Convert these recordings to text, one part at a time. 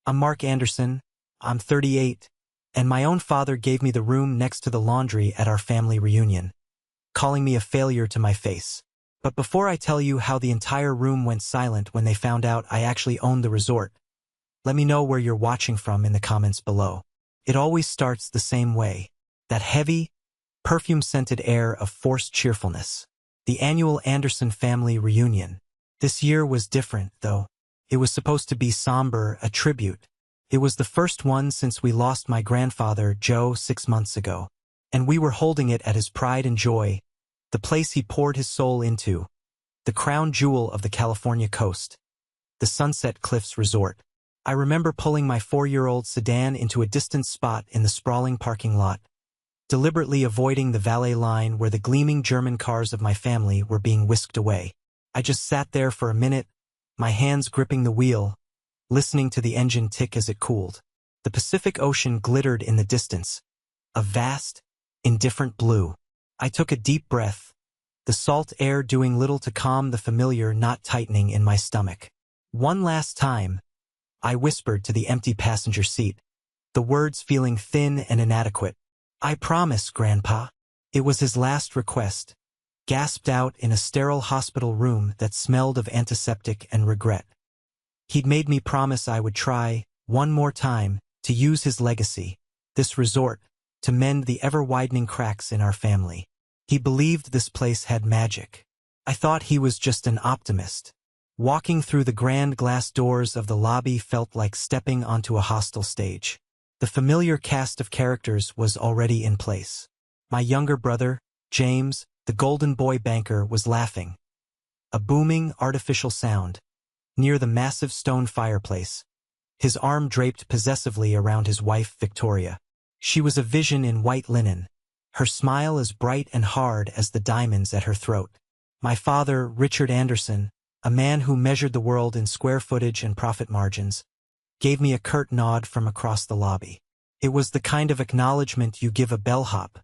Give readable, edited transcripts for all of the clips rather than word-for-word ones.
I'm Mark Anderson, I'm 38, and my own father gave me the room next to the laundry at our family reunion, calling me a failure to my face. But before I tell you how the entire room went silent when they found out I actually owned the resort, let me know where you're watching from in the comments below. It always starts the same way. That heavy, perfume-scented air of forced cheerfulness. The annual Anderson family reunion. This year was different, though. It was supposed to be somber, a tribute. It was the first one since we lost my grandfather, Joe, 6 months ago. And we were holding it at his pride and joy, the place he poured his soul into, the crown jewel of the California coast, the Sunset Cliffs Resort. I remember pulling my 4-year-old sedan into a distant spot in the sprawling parking lot, deliberately avoiding the valet line where the gleaming German cars of my family were being whisked away. I just sat there for a minute, my hands gripping the wheel, listening to the engine tick as it cooled. The Pacific Ocean glittered in the distance, a vast, indifferent blue. I took a deep breath, the salt air doing little to calm the familiar knot tightening in my stomach. One last time, I whispered to the empty passenger seat, the words feeling thin and inadequate. "I promise, Grandpa." It was his last request, gasped out in a sterile hospital room that smelled of antiseptic and regret. He'd made me promise I would try, one more time, to use his legacy, this resort, to mend the ever-widening cracks in our family. He believed this place had magic. I thought he was just an optimist. Walking through the grand glass doors of the lobby felt like stepping onto a hostile stage. The familiar cast of characters was already in place. My younger brother, James, the golden boy banker, was laughing. A booming, artificial sound, near the massive stone fireplace, his arm draped possessively around his wife, Victoria. She was a vision in white linen, her smile as bright and hard as the diamonds at her throat. My father, Richard Anderson, a man who measured the world in square footage and profit margins, gave me a curt nod from across the lobby. It was the kind of acknowledgement you give a bellhop,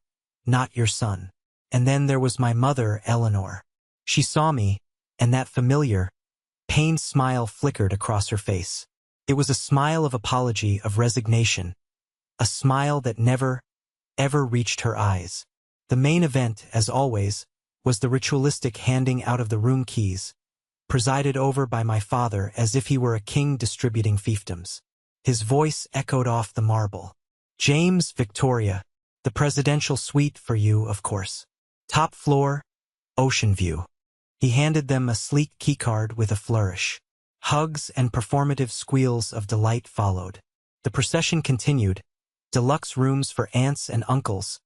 not your son. And then there was my mother, Eleanor. She saw me, and that familiar, pained smile flickered across her face. It was a smile of apology, of resignation, a smile that never, ever reached her eyes. The main event, as always, was the ritualistic handing out of the room keys, presided over by my father as if he were a king distributing fiefdoms. His voice echoed off the marble. "James, Victoria, the presidential suite for you, of course. Top floor, ocean view." He handed them a sleek keycard with a flourish. Hugs and performative squeals of delight followed. The procession continued, deluxe rooms for aunts and uncles,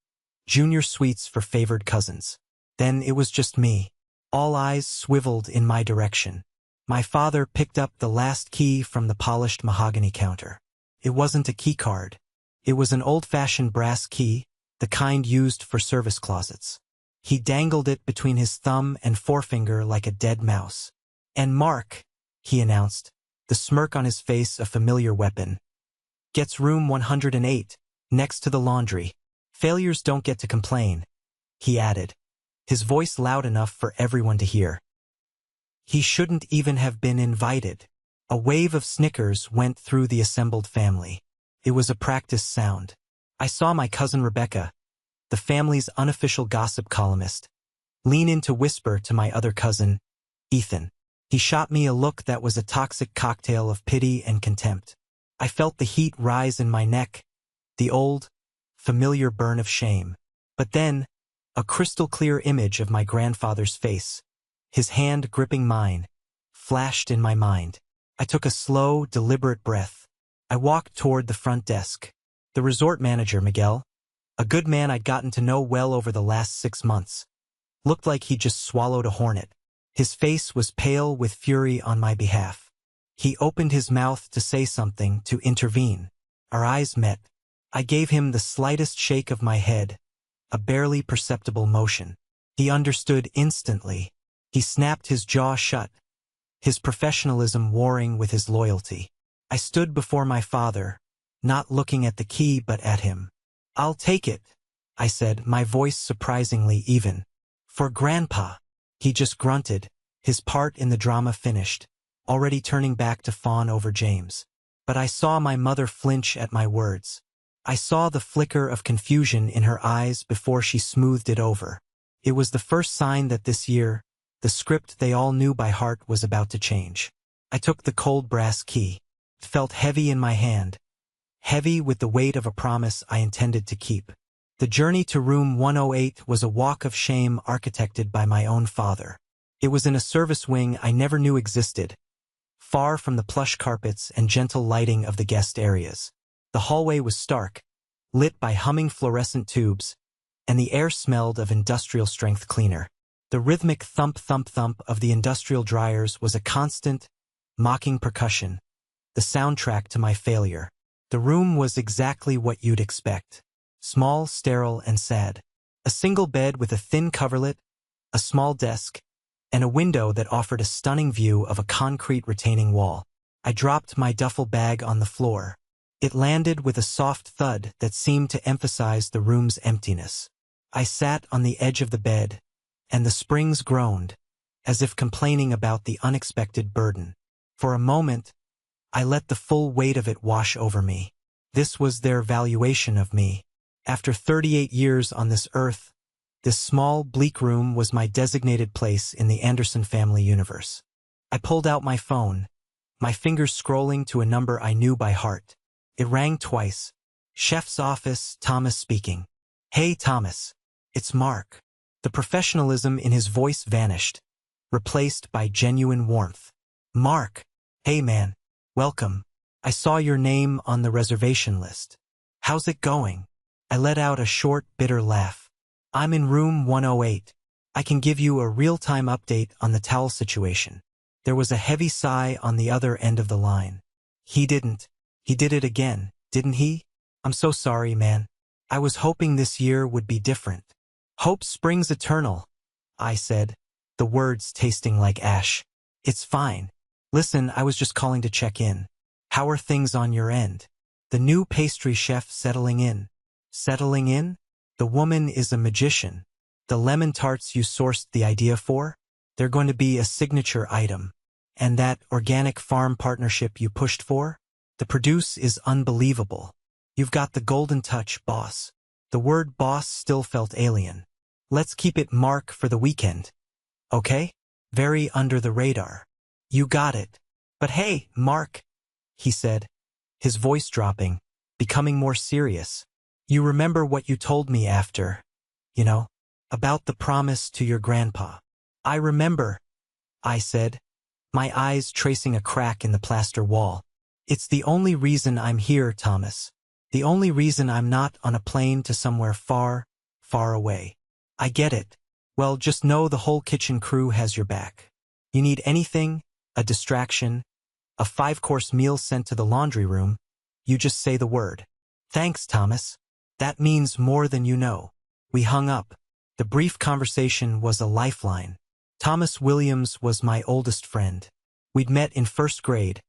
junior suites for favored cousins. Then it was just me. All eyes swiveled in my direction. My father picked up the last key from the polished mahogany counter. It wasn't a key card. It was an old-fashioned brass key, the kind used for service closets. He dangled it between his thumb and forefinger like a dead mouse. "And Mark," he announced, the smirk on his face a familiar weapon, "gets room 108, next to the laundry. Failures don't get to complain," he added, his voice loud enough for everyone to hear. He shouldn't even have been invited. A wave of snickers went through the assembled family. It was a practice sound. I saw my cousin Rebecca, the family's unofficial gossip columnist, lean in to whisper to my other cousin, Ethan. He shot me a look that was a toxic cocktail of pity and contempt. I felt the heat rise in my neck, the old, familiar burn of shame. But then, a crystal-clear image of my grandfather's face, his hand gripping mine, flashed in my mind. I took a slow, deliberate breath. I walked toward the front desk. The resort manager, Miguel, a good man I'd gotten to know well over the last 6 months, looked like he'd just swallowed a hornet. His face was pale with fury on my behalf. He opened his mouth to say something, to intervene. Our eyes met. I gave him the slightest shake of my head, a barely perceptible motion. He understood instantly. He snapped his jaw shut, his professionalism warring with his loyalty. I stood before my father, not looking at the key but at him. "I'll take it," I said, my voice surprisingly even. "For Grandpa." He just grunted, his part in the drama finished, already turning back to fawn over James. but I saw my mother flinch at my words. I saw the flicker of confusion in her eyes before she smoothed it over. It was the first sign that this year, the script they all knew by heart was about to change. I took the cold brass key. It felt heavy in my hand, heavy with the weight of a promise I intended to keep. The journey to room 108 was a walk of shame architected by my own father. It was in a service wing I never knew existed, far from the plush carpets and gentle lighting of the guest areas. The hallway was stark, lit by humming fluorescent tubes, and the air smelled of industrial-strength cleaner. The rhythmic thump-thump-thump of the industrial dryers was a constant, mocking percussion, the soundtrack to my failure. The room was exactly what you'd expect. Small, sterile, and sad. A single bed with a thin coverlet, a small desk, and a window that offered a stunning view of a concrete retaining wall. I dropped my duffel bag on the floor. It landed with a soft thud that seemed to emphasize the room's emptiness. I sat on the edge of the bed, and the springs groaned, as if complaining about the unexpected burden. For a moment, I let the full weight of it wash over me. This was their valuation of me. After 38 years on this earth, this small, bleak room was my designated place in the Anderson family universe. I pulled out my phone, my fingers scrolling to a number I knew by heart. It rang twice. Chef's office, Thomas speaking. Hey, Thomas. It's Mark. The professionalism in his voice vanished, replaced by genuine warmth. Mark. Hey, man. Welcome. I saw your name on the reservation list. How's it going? I let out a short, bitter laugh. I'm in room 108. I can give you a real-time update on the towel situation. There was a heavy sigh on the other end of the line. He didn't. He did it again, didn't he? I'm so sorry, man. I was hoping this year would be different. Hope springs eternal, I said, the words tasting like ash. It's fine. Listen, I was just calling to check in. How are things on your end? The new pastry chef settling in. Settling in? The woman is a magician. The lemon tarts you sourced the idea for? They're going to be a signature item. And that organic farm partnership you pushed for? The produce is unbelievable. You've got the golden touch, boss. The word boss still felt alien. Let's keep it Mark for the weekend. Okay? Very under the radar. You got it. But hey, Mark, he said, his voice dropping, becoming more serious. You remember what you told me after, about the promise to your grandpa. I remember, I said, my eyes tracing a crack in the plaster wall. It's the only reason I'm here, Thomas. The only reason I'm not on a plane to somewhere far, far away. I get it. Well, just know the whole kitchen crew has your back. You need anything, a distraction, a 5-course meal sent to the laundry room, you just say the word. Thanks, Thomas. That means more than you know. We hung up. The brief conversation was a lifeline. Thomas Williams was my oldest friend. We'd met in first grade,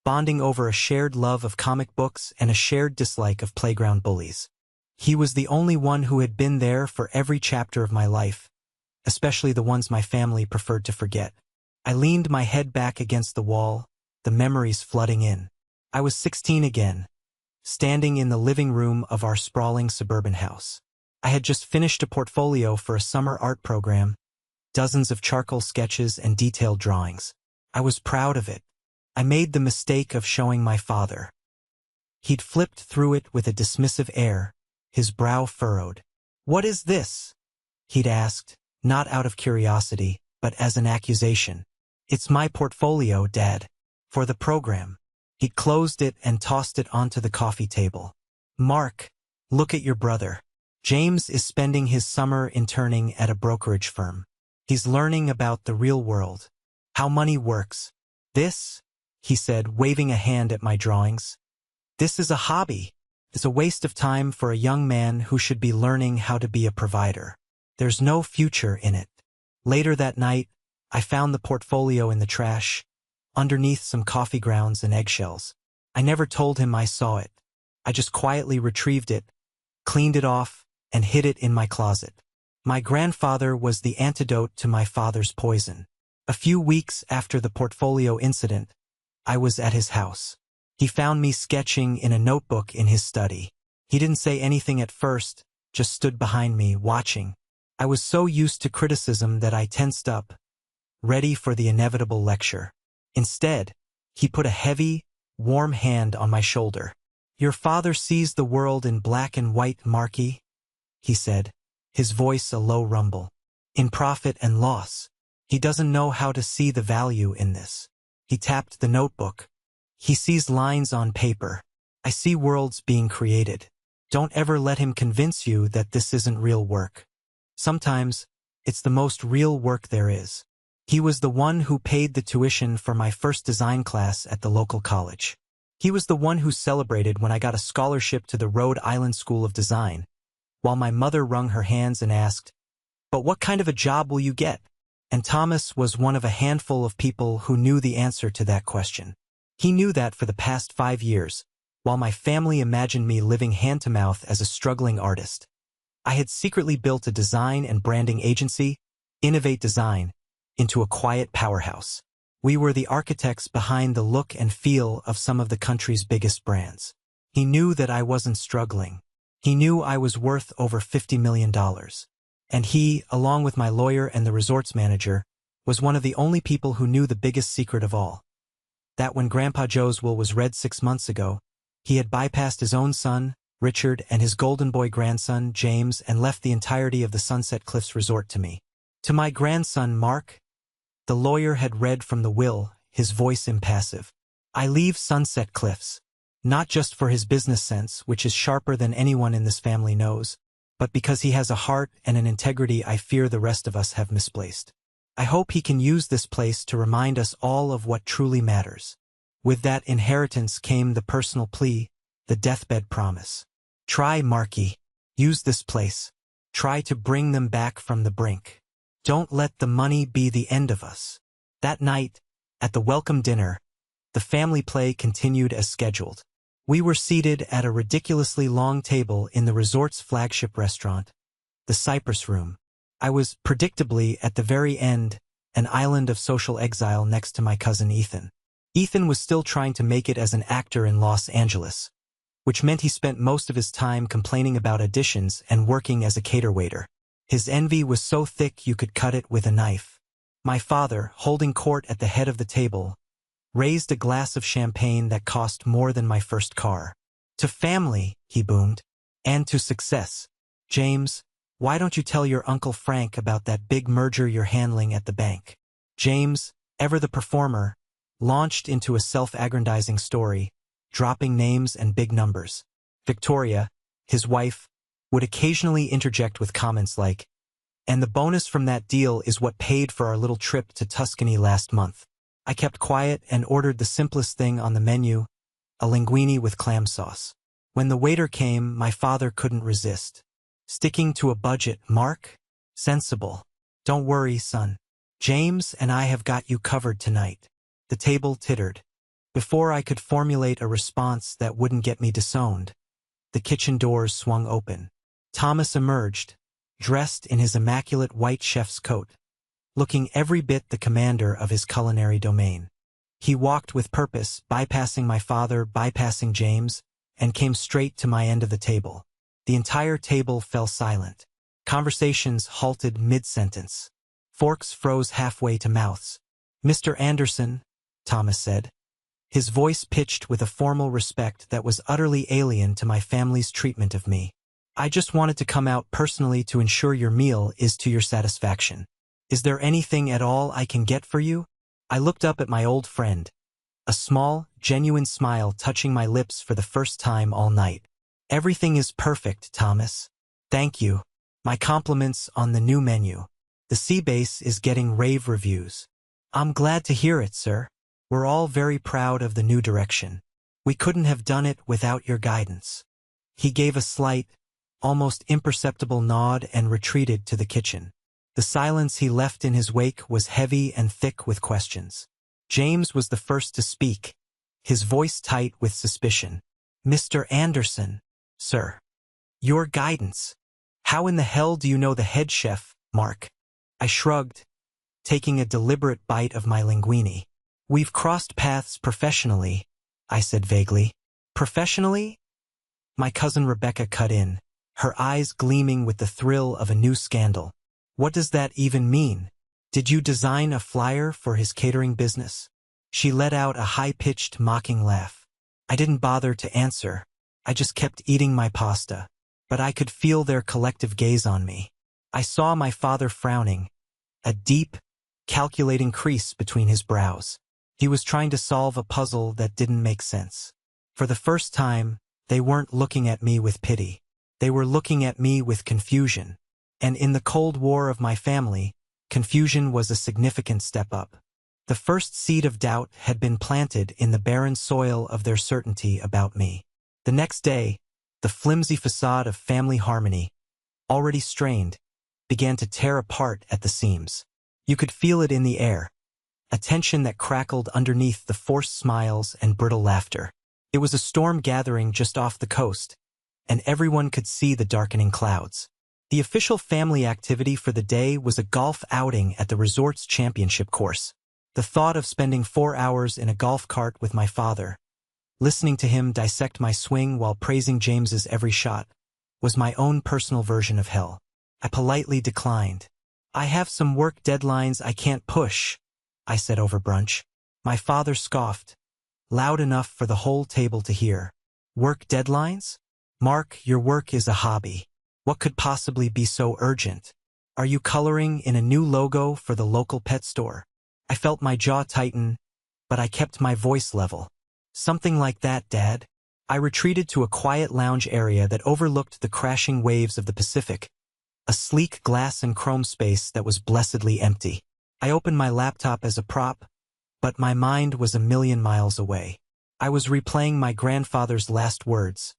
bonding over a shared love of comic books and a shared dislike of playground bullies. He was the only one who had been there for every chapter of my life, especially the ones my family preferred to forget. I leaned my head back against the wall, the memories flooding in. I was 16 again, standing in the living room of our sprawling suburban house. I had just finished a portfolio for a summer art program, dozens of charcoal sketches and detailed drawings. I was proud of it. I made the mistake of showing my father. He'd flipped through it with a dismissive air, his brow furrowed. What is this? He'd asked, not out of curiosity, but as an accusation. It's my portfolio, Dad. For the program. He'd closed it and tossed it onto the coffee table. Mark, look at your brother. James is spending his summer interning at a brokerage firm. He's learning about the real world, how money works. This, he said, waving a hand at my drawings. This is a hobby. It's a waste of time for a young man who should be learning how to be a provider. There's no future in it. Later that night, I found the portfolio in the trash, underneath some coffee grounds and eggshells. I never told him I saw it. I just quietly retrieved it, cleaned it off, and hid it in my closet. My grandfather was the antidote to my father's poison. A few weeks after the portfolio incident, I was at his house. He found me sketching in a notebook in his study. He didn't say anything at first, just stood behind me, watching. I was so used to criticism that I tensed up, ready for the inevitable lecture. Instead, he put a heavy, warm hand on my shoulder. "Your father sees the world in black and white, Marky," he said, his voice a low rumble. "In profit and loss. He doesn't know how to see the value in this." He tapped the notebook. "He sees lines on paper. I see worlds being created. Don't ever let him convince you that this isn't real work. Sometimes, it's the most real work there is." He was the one who paid the tuition for my first design class at the local college. He was the one who celebrated when I got a scholarship to the Rhode Island School of Design, while my mother wrung her hands and asked, "But what kind of a job will you get?" And Thomas was one of a handful of people who knew the answer to that question. He knew that for the past 5 years, while my family imagined me living hand-to-mouth as a struggling artist, I had secretly built a design and branding agency, Innovate Design, into a quiet powerhouse. We were the architects behind the look and feel of some of the country's biggest brands. He knew that I wasn't struggling. He knew I was worth over $50 million. And he, along with my lawyer and the resorts manager, was one of the only people who knew the biggest secret of all. That when Grandpa Joe's will was read 6 months ago, he had bypassed his own son, Richard, and his golden boy grandson, James, and left the entirety of the Sunset Cliffs resort to me. To my grandson, Mark, the lawyer had read from the will, his voice impassive. "I leave Sunset Cliffs, not just for his business sense, which is sharper than anyone in this family knows, but because he has a heart and an integrity I fear the rest of us have misplaced. I hope he can use this place to remind us all of what truly matters." With that inheritance came the personal plea, the deathbed promise. "Try, Marky. Use this place. Try to bring them back from the brink. Don't let the money be the end of us." That night, at the welcome dinner, the family play continued as scheduled. We were seated at a ridiculously long table in the resort's flagship restaurant, the Cypress Room. I was, predictably, at the very end, an island of social exile next to my cousin Ethan. Ethan was still trying to make it as an actor in Los Angeles, which meant he spent most of his time complaining about auditions and working as a caterwaiter. His envy was so thick you could cut it with a knife. My father, holding court at the head of the table, raised a glass of champagne that cost more than my first car. "To family," he boomed, "and to success. James, why don't you tell your Uncle Frank about that big merger you're handling at the bank?" James, ever the performer, launched into a self-aggrandizing story, dropping names and big numbers. Victoria, his wife, would occasionally interject with comments like, "And the bonus from that deal is what paid for our little trip to Tuscany last month." I kept quiet and ordered the simplest thing on the menu, a linguine with clam sauce. When the waiter came, my father couldn't resist. "Sticking to a budget, Mark? Sensible. Don't worry, son. James and I have got you covered tonight." The table tittered. Before I could formulate a response that wouldn't get me disowned, the kitchen doors swung open. Thomas emerged, dressed in his immaculate white chef's coat, looking every bit the commander of his culinary domain. He walked with purpose, bypassing my father, bypassing James, and came straight to my end of the table. The entire table fell silent. Conversations halted mid-sentence. Forks froze halfway to mouths. "Mr. Anderson," Thomas said, his voice pitched with a formal respect that was utterly alien to my family's treatment of me. "I just wanted to come out personally to ensure your meal is to your satisfaction. Is there anything at all I can get for you?" I looked up at my old friend, a small, genuine smile touching my lips for the first time all night. "Everything is perfect, Thomas. Thank you. My compliments on the new menu. The Sea Base is getting rave reviews." "I'm glad to hear it, sir. We're all very proud of the new direction. We couldn't have done it without your guidance." He gave a slight, almost imperceptible nod and retreated to the kitchen. The silence he left in his wake was heavy and thick with questions. James was the first to speak, his voice tight with suspicion. "Mr. Anderson, sir. Your guidance. How in the hell do you know the head chef, Mark?" I shrugged, taking a deliberate bite of my linguine. "We've crossed paths professionally, I said vaguely. Professionally? My cousin Rebecca cut in, her eyes gleaming with the thrill of a new scandal. What does that even mean? Did you design a flyer for his catering business? She let out a high-pitched, mocking laugh. I didn't bother to answer. I just kept eating my pasta. But I could feel their collective gaze on me. I saw my father frowning, a deep, calculating crease between his brows. He was trying to solve a puzzle that didn't make sense. For the first time, they weren't looking at me with pity. They were looking at me with confusion. And in the Cold War of my family, confusion was a significant step up. The first seed of doubt had been planted in the barren soil of their certainty about me. The next day, the flimsy facade of family harmony, already strained, began to tear apart at the seams. You could feel it in the air, a tension that crackled underneath the forced smiles and brittle laughter. It was a storm gathering just off the coast, and everyone could see the darkening clouds. The official family activity for the day was a golf outing at the resort's championship course. The thought of spending 4 hours in a golf cart with my father, listening to him dissect my swing while praising James's every shot, was my own personal version of hell. I politely declined. I have some work deadlines I can't push, I said over brunch. My father scoffed, loud enough for the whole table to hear. Work deadlines? Mark, your work is a hobby. What could possibly be so urgent? Are you coloring in a new logo for the local pet store? I felt my jaw tighten, but I kept my voice level. Something like that, Dad. I retreated to a quiet lounge area that overlooked the crashing waves of the Pacific, a sleek glass and chrome space that was blessedly empty. I opened my laptop as a prop, but my mind was a million miles away. I was replaying my grandfather's last words,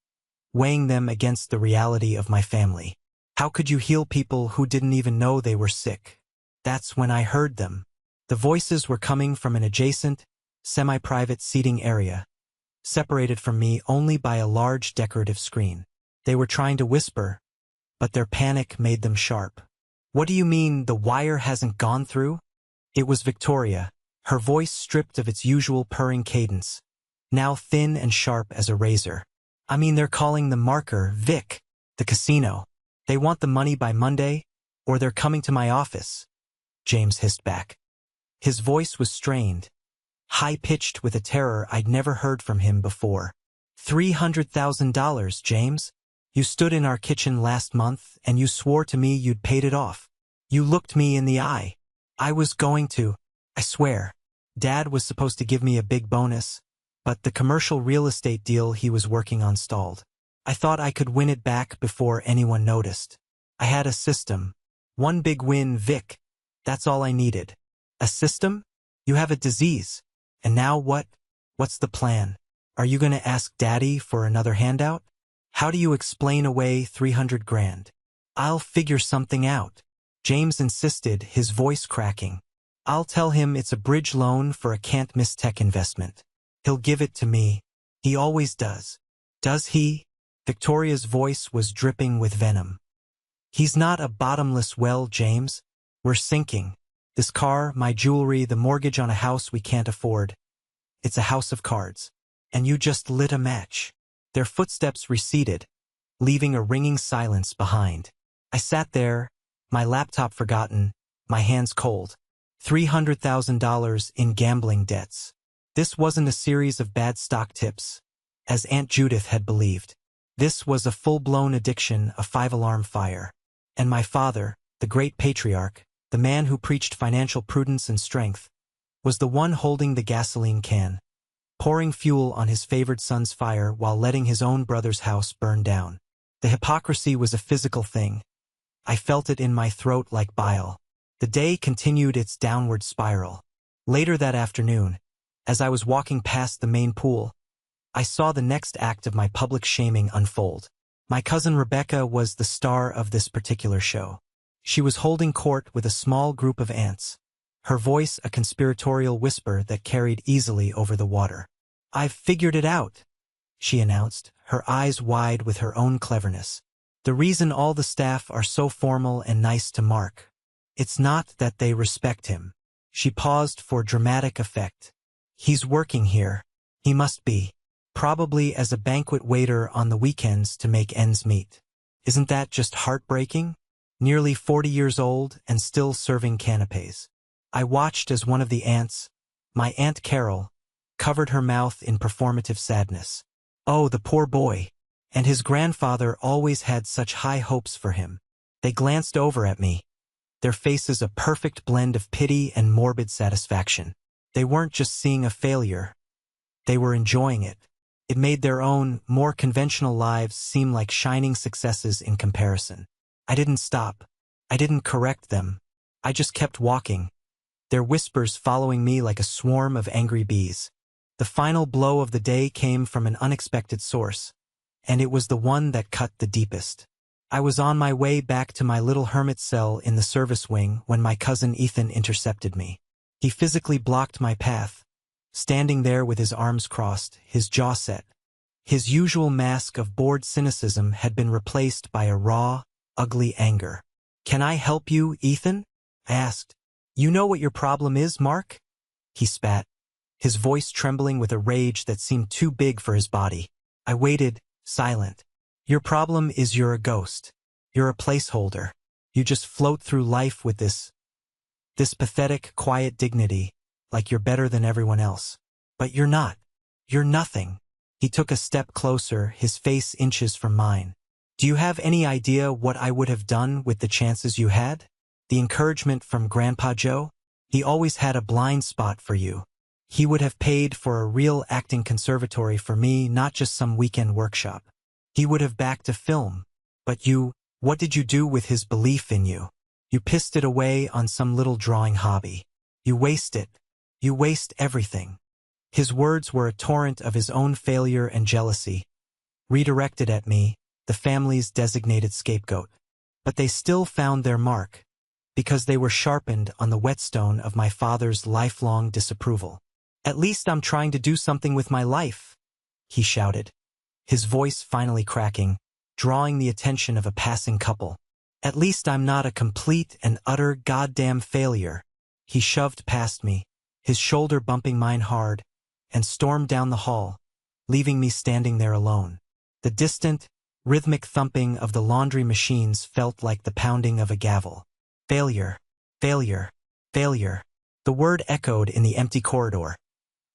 weighing them against the reality of my family. How could you heal people who didn't even know they were sick? That's when I heard them. The voices were coming from an adjacent, semi-private seating area, separated from me only by a large decorative screen. They were trying to whisper, but their panic made them sharp. What do you mean the wire hasn't gone through? It was Victoria, her voice stripped of its usual purring cadence, now thin and sharp as a razor. I mean, they're calling the marker Vic, the casino. They want the money by Monday, or they're coming to my office, James hissed back. His voice was strained, high-pitched with a terror I'd never heard from him before. $300,000, James. You stood in our kitchen last month and you swore to me you'd paid it off. You looked me in the eye. I was going to, I swear. Dad was supposed to give me a big bonus, but the commercial real estate deal he was working on stalled. I thought I could win it back before anyone noticed. I had a system. One big win, Vic. That's all I needed. A system? You have a disease. And now what? What's the plan? Are you going to ask Daddy for another handout? How do you explain away 300 grand? I'll figure something out. James insisted, his voice cracking. I'll tell him it's a bridge loan for a can't-miss tech investment. He'll give it to me. He always does. Does he? Victoria's voice was dripping with venom. He's not a bottomless well, James. We're sinking. This car, my jewelry, the mortgage on a house we can't afford. It's a house of cards. And you just lit a match. Their footsteps receded, leaving a ringing silence behind. I sat there, my laptop forgotten, my hands cold. $300,000 in gambling debts. This wasn't a series of bad stock tips, as Aunt Judith had believed. This was a full-blown addiction, a 5-alarm fire. And my father, the great patriarch, the man who preached financial prudence and strength, was the one holding the gasoline can, pouring fuel on his favored son's fire while letting his own brother's house burn down. The hypocrisy was a physical thing. I felt it in my throat like bile. The day continued its downward spiral. Later that afternoon, as I was walking past the main pool, I saw the next act of my public shaming unfold. My cousin Rebecca was the star of this particular show. She was holding court with a small group of aunts, her voice a conspiratorial whisper that carried easily over the water. I've figured it out, she announced, her eyes wide with her own cleverness. The reason all the staff are so formal and nice to Mark. It's not that they respect him. She paused for dramatic effect. He's working here. He must be. probably as a banquet waiter on the weekends to make ends meet. Isn't that just heartbreaking? Nearly 40 years old and still serving canapés. I watched as one of the aunts, my Aunt Carol, covered her mouth in performative sadness. Oh, the poor boy. And his grandfather always had such high hopes for him. They glanced over at me, their faces a perfect blend of pity and morbid satisfaction. They weren't just seeing a failure. They were enjoying it. It made their own, more conventional lives seem like shining successes in comparison. I didn't stop. I didn't correct them. I just kept walking, their whispers following me like a swarm of angry bees. The final blow of the day came from an unexpected source, and it was the one that cut the deepest. I was on my way back to my little hermit cell in the service wing when my cousin Ethan intercepted me. He physically blocked my path, standing there with his arms crossed, his jaw set. His usual mask of bored cynicism had been replaced by a raw, ugly anger. "Can I help you, Ethan?" I asked. "You know what your problem is, Mark?" He spat, his voice trembling with a rage that seemed too big for his body. I waited, silent. "Your problem is you're a ghost. You're a placeholder. You just float through life with this pathetic, quiet dignity, like you're better than everyone else. But you're not. You're nothing." He took a step closer, his face inches from mine. "Do you have any idea what I would have done with the chances you had? The encouragement from Grandpa Joe? He always had a blind spot for you. He would have paid for a real acting conservatory for me, not just some weekend workshop. He would have backed a film. But you, what did you do with his belief in you? You pissed it away on some little drawing hobby. You waste it. You waste everything." His words were a torrent of his own failure and jealousy, redirected at me, the family's designated scapegoat. But they still found their mark, because they were sharpened on the whetstone of my father's lifelong disapproval. "At least I'm trying to do something with my life," he shouted, his voice finally cracking, drawing the attention of a passing couple. "At least I'm not a complete and utter goddamn failure." He shoved past me, his shoulder bumping mine hard, and stormed down the hall, leaving me standing there alone. The distant, rhythmic thumping of the laundry machines felt like the pounding of a gavel. Failure, failure, failure. The word echoed in the empty corridor.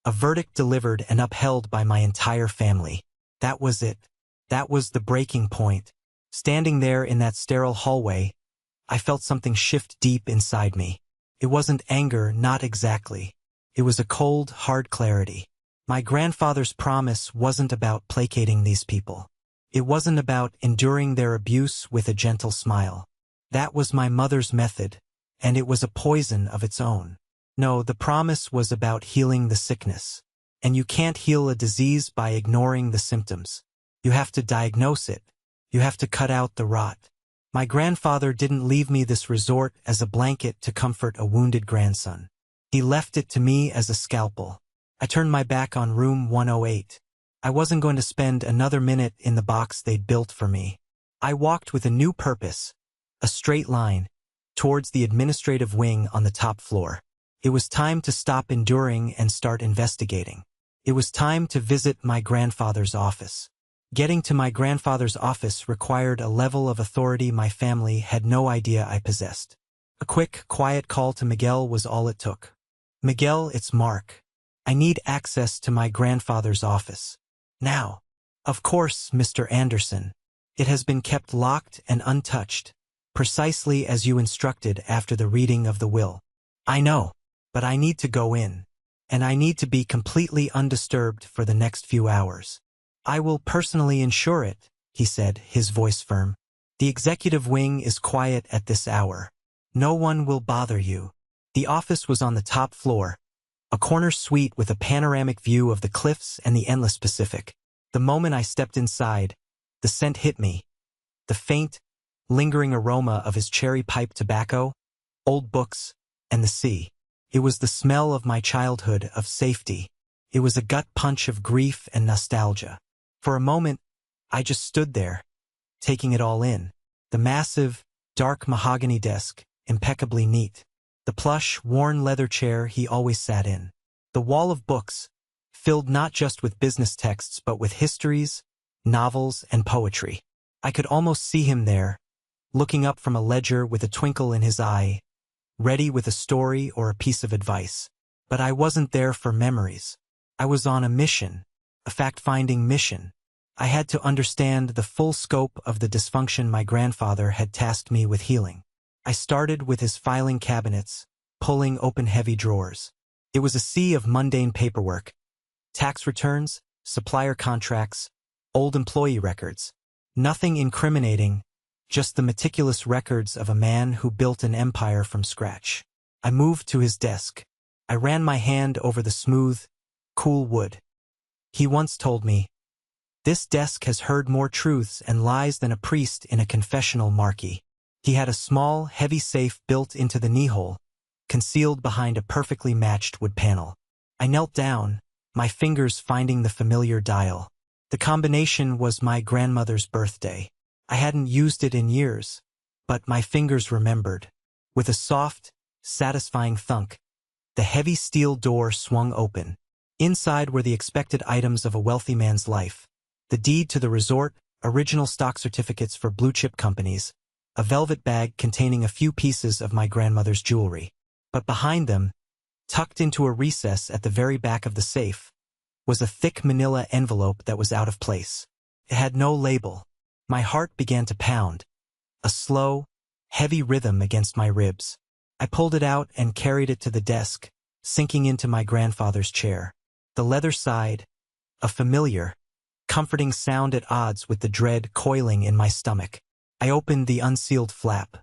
A verdict delivered and upheld by my entire family. That was it. That was the breaking point. Standing there in that sterile hallway, I felt something shift deep inside me. It wasn't anger, not exactly. It was a cold, hard clarity. My grandfather's promise wasn't about placating these people. It wasn't about enduring their abuse with a gentle smile. That was my mother's method, and it was a poison of its own. No, the promise was about healing the sickness. And you can't heal a disease by ignoring the symptoms. You have to diagnose it. You have to cut out the rot. My grandfather didn't leave me this resort as a blanket to comfort a wounded grandson. He left it to me as a scalpel. I turned my back on room 108. I wasn't going to spend another minute in the box they'd built for me. I walked with a new purpose, a straight line, towards the administrative wing on the top floor. It was time to stop enduring and start investigating. It was time to visit my grandfather's office. Getting to my grandfather's office required a level of authority my family had no idea I possessed. A quick, quiet call to Miguel was all it took. "Miguel, it's Mark. I need access to my grandfather's office. Now." "Of course, Mr. Anderson. It has been kept locked and untouched, precisely as you instructed after the reading of the will." "I know, but I need to go in, and I need to be completely undisturbed for the next few hours." "I will personally ensure it," he said, his voice firm. "The executive wing is quiet at this hour. No one will bother you." The office was on the top floor, a corner suite with a panoramic view of the cliffs and the endless Pacific. The moment I stepped inside, the scent hit me. The faint, lingering aroma of his cherry pipe tobacco, old books, and the sea. It was the smell of my childhood, of safety. It was a gut punch of grief and nostalgia. For a moment, I just stood there, taking it all in. The massive, dark mahogany desk, impeccably neat. The plush, worn leather chair he always sat in. The wall of books, filled not just with business texts but with histories, novels, and poetry. I could almost see him there, looking up from a ledger with a twinkle in his eye, ready with a story or a piece of advice. But I wasn't there for memories. I was on a mission, a fact-finding mission. I had to understand the full scope of the dysfunction my grandfather had tasked me with healing. I started with his filing cabinets, pulling open heavy drawers. It was a sea of mundane paperwork: tax returns, supplier contracts, old employee records. Nothing incriminating, just the meticulous records of a man who built an empire from scratch. I moved to his desk. I ran my hand over the smooth, cool wood. He once told me, "This desk has heard more truths and lies than a priest in a confessional marquee." He had a small, heavy safe built into the knee-hole, concealed behind a perfectly matched wood panel. I knelt down, my fingers finding the familiar dial. The combination was my grandmother's birthday. I hadn't used it in years, but my fingers remembered. With a soft, satisfying thunk, the heavy steel door swung open. Inside were the expected items of a wealthy man's life: the deed to the resort, original stock certificates for blue-chip companies, a velvet bag containing a few pieces of my grandmother's jewelry. But behind them, tucked into a recess at the very back of the safe, was a thick manila envelope that was out of place. It had no label. My heart began to pound, a slow, heavy rhythm against my ribs. I pulled it out and carried it to the desk, sinking into my grandfather's chair. The leather side, a familiar, comforting sound at odds with the dread coiling in my stomach. I opened the unsealed flap.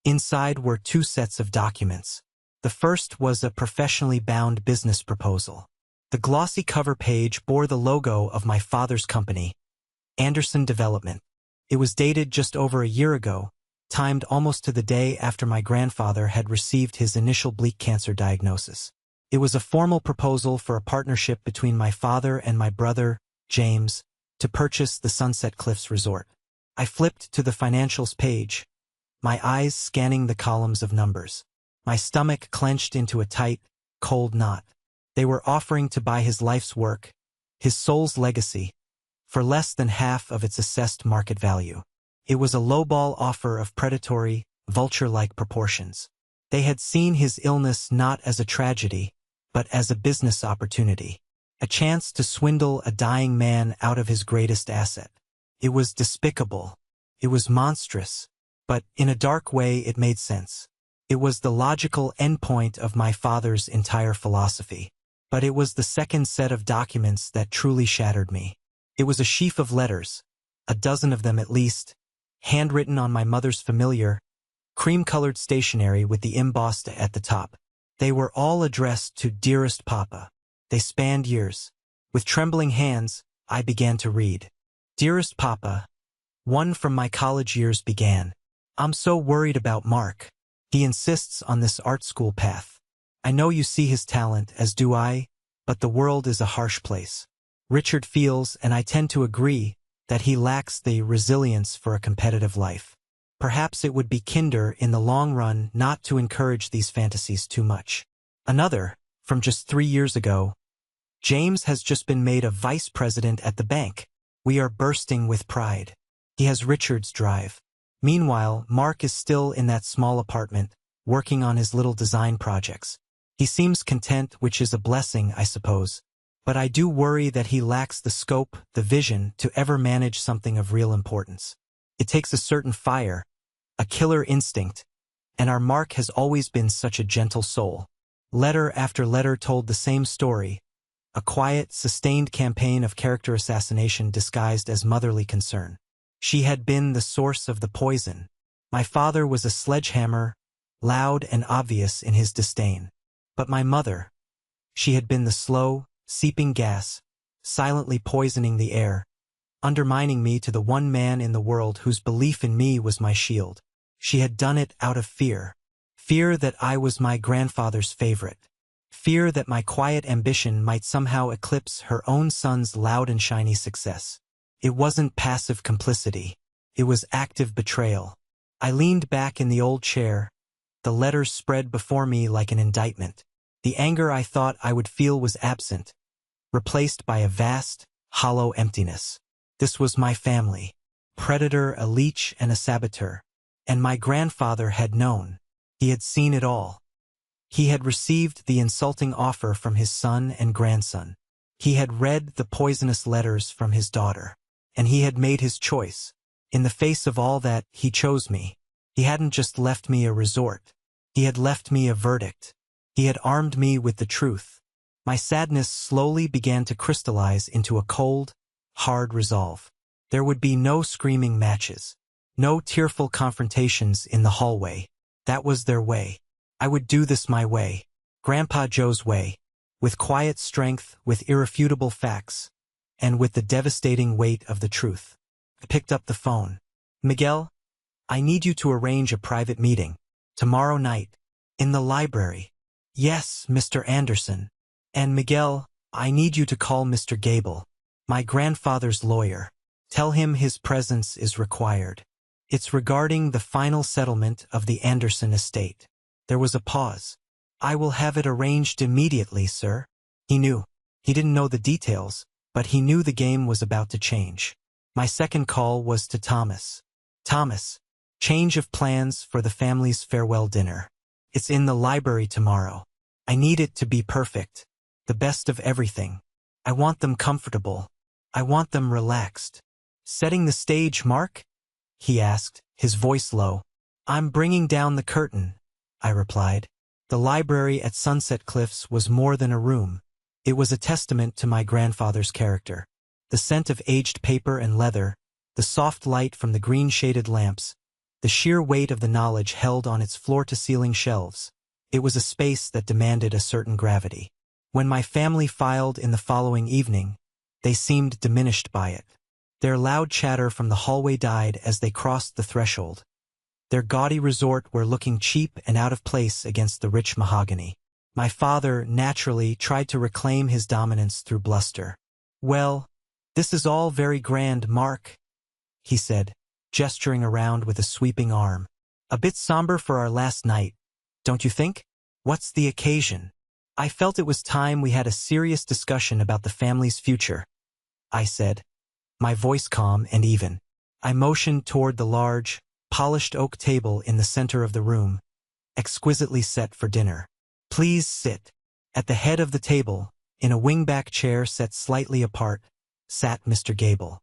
Inside were 2 sets of documents. The first was a professionally bound business proposal. The glossy cover page bore the logo of my father's company, Anderson Development. It was dated just over a year ago, timed almost to the day after my grandfather had received his initial bleak cancer diagnosis. It was a formal proposal for a partnership between my father and my brother, James, to purchase the Sunset Cliffs Resort. I flipped to the financials page, my eyes scanning the columns of numbers. My stomach clenched into a tight, cold knot. They were offering to buy his life's work, his soul's legacy, for less than half of its assessed market value. It was a lowball offer of predatory, vulture-like proportions. They had seen his illness not as a tragedy, but as a business opportunity, a chance to swindle a dying man out of his greatest asset. It was despicable. It was monstrous. But in a dark way it made sense. It was the logical endpoint of my father's entire philosophy. But it was the second set of documents that truly shattered me. It was a sheaf of letters, a dozen of them at least, handwritten on my mother's familiar, cream-colored stationery with the embossed at the top. They were all addressed to Dearest Papa. They spanned years. With trembling hands, I began to read. Dearest Papa, one from my college years began. I'm so worried about Mark. He insists on this art school path. I know you see his talent, as do I, but the world is a harsh place. Richard feels, and I tend to agree, that he lacks the resilience for a competitive life. Perhaps it would be kinder in the long run not to encourage these fantasies too much. Another, from just 3 years ago, James has just been made a vice president at the bank. We are bursting with pride. He has Richard's drive. Meanwhile, Mark is still in that small apartment, working on his little design projects. He seems content, which is a blessing, I suppose. But I do worry that he lacks the scope, the vision, to ever manage something of real importance. It takes a certain fire, a killer instinct, and our Mark has always been such a gentle soul. Letter after letter told the same story, a quiet, sustained campaign of character assassination disguised as motherly concern. She had been the source of the poison. My father was a sledgehammer, loud and obvious in his disdain. But my mother, she had been the slow, seeping gas, silently poisoning the air, undermining me to the one man in the world whose belief in me was my shield. She had done it out of fear. Fear that I was my grandfather's favorite. Fear that my quiet ambition might somehow eclipse her own son's loud and shiny success. It wasn't passive complicity. It was active betrayal. I leaned back in the old chair, the letters spread before me like an indictment. The anger I thought I would feel was absent, replaced by a vast, hollow emptiness. This was my family. Predator, a leech, and a saboteur. And my grandfather had known. He had seen it all. He had received the insulting offer from his son and grandson. He had read the poisonous letters from his daughter. And he had made his choice. In the face of all that, he chose me. He hadn't just left me a resort. He had left me a verdict. He had armed me with the truth. My sadness slowly began to crystallize into a cold, hard resolve. There would be no screaming matches. No tearful confrontations in the hallway. That was their way. I would do this my way. Grandpa Joe's way. With quiet strength, with irrefutable facts, and with the devastating weight of the truth. I picked up the phone. Miguel, I need you to arrange a private meeting. Tomorrow night. In the library. Yes, Mr. Anderson. And Miguel, I need you to call Mr. Gable, my grandfather's lawyer. Tell him his presence is required. It's regarding the final settlement of the Anderson estate. There was a pause. I will have it arranged immediately, sir. He knew. He didn't know the details, but he knew the game was about to change. My second call was to Thomas. Thomas, change of plans for the family's farewell dinner. It's in the library tomorrow. I need it to be perfect. The best of everything. I want them comfortable. I want them relaxed. Setting the stage, Mark? He asked, his voice low. I'm bringing down the curtain, I replied. The library at Sunset Cliffs was more than a room. It was a testament to my grandfather's character. The scent of aged paper and leather, the soft light from the green-shaded lamps, the sheer weight of the knowledge held on its floor-to-ceiling shelves. It was a space that demanded a certain gravity. When my family filed in the following evening, they seemed diminished by it. Their loud chatter from the hallway died as they crossed the threshold. Their gaudy resort were looking cheap and out of place against the rich mahogany. My father, naturally, tried to reclaim his dominance through bluster. Well, this is all very grand, Mark, he said, gesturing around with a sweeping arm. A bit somber for our last night, don't you think? What's the occasion? I felt it was time we had a serious discussion about the family's future, I said, my voice calm and even. I motioned toward the large, polished oak table in the center of the room, exquisitely set for dinner. Please sit. At the head of the table, in a wingback chair set slightly apart, sat Mr. Gable.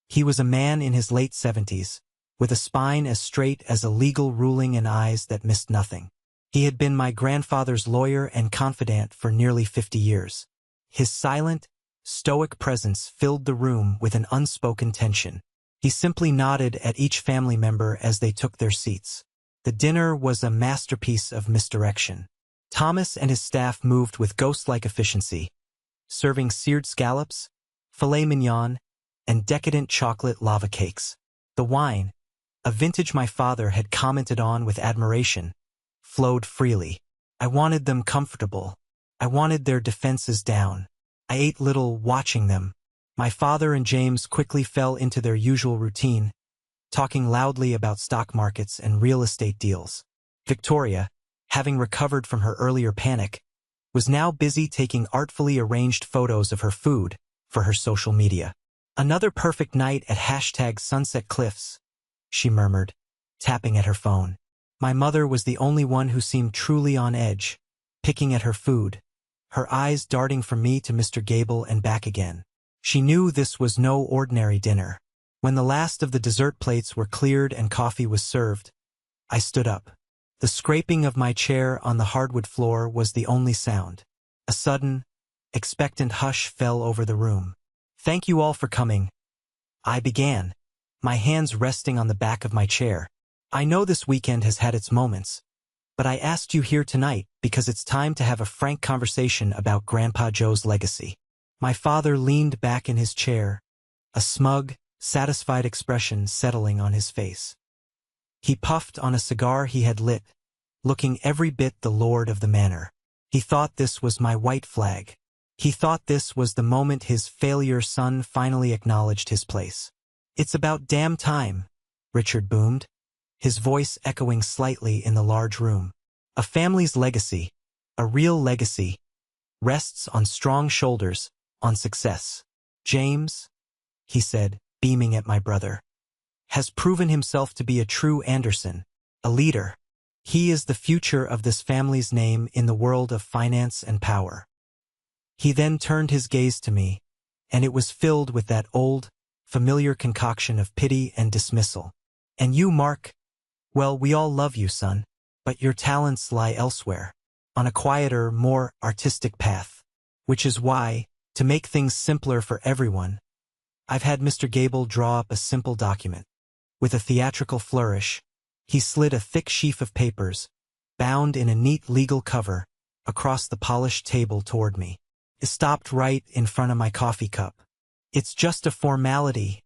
He was a man in his late 70s, with a spine as straight as a legal ruling and eyes that missed nothing. He had been my grandfather's lawyer and confidant for nearly 50 years. His silent, stoic presence filled the room with an unspoken tension. He simply nodded at each family member as they took their seats. The dinner was a masterpiece of misdirection. Thomas and his staff moved with ghost-like efficiency, serving seared scallops, filet mignon, and decadent chocolate lava cakes. The wine, a vintage my father had commented on with admiration, flowed freely. I wanted them comfortable. I wanted their defenses down. I ate little watching them. My father and James quickly fell into their usual routine, talking loudly about stock markets and real estate deals. Victoria, having recovered from her earlier panic, was now busy taking artfully arranged photos of her food for her social media. Another perfect night at #Sunset Cliffs, she murmured, tapping at her phone. My mother was the only one who seemed truly on edge, picking at her food, her eyes darting from me to Mr. Gable and back again. She knew this was no ordinary dinner. When the last of the dessert plates were cleared and coffee was served, I stood up. The scraping of my chair on the hardwood floor was the only sound. A sudden, expectant hush fell over the room. Thank you all for coming, I began, my hands resting on the back of my chair. I know this weekend has had its moments, but I asked you here tonight because it's time to have a frank conversation about Grandpa Joe's legacy. My father leaned back in his chair, a smug, satisfied expression settling on his face. He puffed on a cigar he had lit, looking every bit the lord of the manor. He thought this was my white flag. He thought this was the moment his failure son finally acknowledged his place. It's about damn time, Richard boomed, his voice echoing slightly in the large room. A family's legacy, a real legacy, rests on strong shoulders, on success. James, he said, beaming at my brother, has proven himself to be a true Anderson, a leader. He is the future of this family's name in the world of finance and power. He then turned his gaze to me, and it was filled with that old, familiar concoction of pity and dismissal. And you, Mark? Well, we all love you, son, but your talents lie elsewhere, on a quieter, more artistic path. Which is why, to make things simpler for everyone, I've had Mr. Gable draw up a simple document. With a theatrical flourish, he slid a thick sheaf of papers, bound in a neat legal cover, across the polished table toward me. It stopped right in front of my coffee cup. It's just a formality,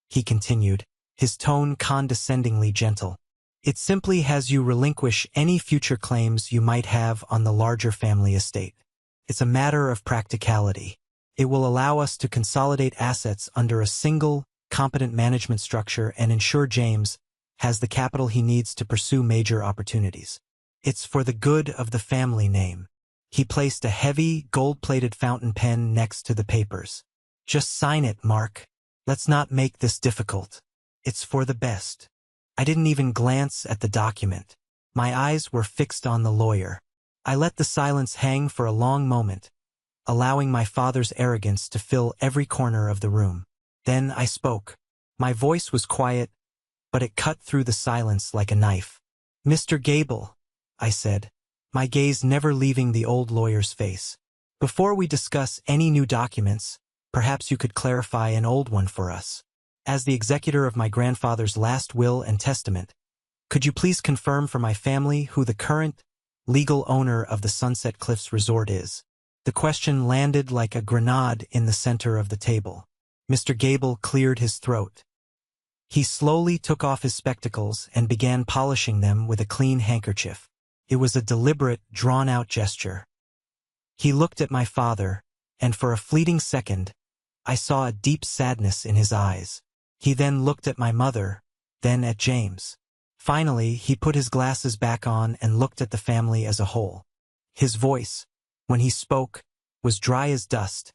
he continued, his tone condescendingly gentle. It simply has you relinquish any future claims you might have on the larger family estate. It's a matter of practicality. It will allow us to consolidate assets under a single, competent management structure and ensure James has the capital he needs to pursue major opportunities. It's for the good of the family name. He placed a heavy, gold-plated fountain pen next to the papers. Just sign it, Mark. Let's not make this difficult. It's for the best. I didn't even glance at the document. My eyes were fixed on the lawyer. I let the silence hang for a long moment, allowing my father's arrogance to fill every corner of the room. Then I spoke. My voice was quiet, but it cut through the silence like a knife. Mr. Gable, I said, my gaze never leaving the old lawyer's face. Before we discuss any new documents, perhaps you could clarify an old one for us. As the executor of my grandfather's last will and testament, could you please confirm for my family who the current legal owner of the Sunset Cliffs Resort is? The question landed like a grenade in the center of the table. Mr. Gable cleared his throat. He slowly took off his spectacles and began polishing them with a clean handkerchief. It was a deliberate, drawn-out gesture. He looked at my father, and for a fleeting second, I saw a deep sadness in his eyes. He then looked at my mother, then at James. Finally, he put his glasses back on and looked at the family as a whole. His voice, when he spoke, was dry as dust,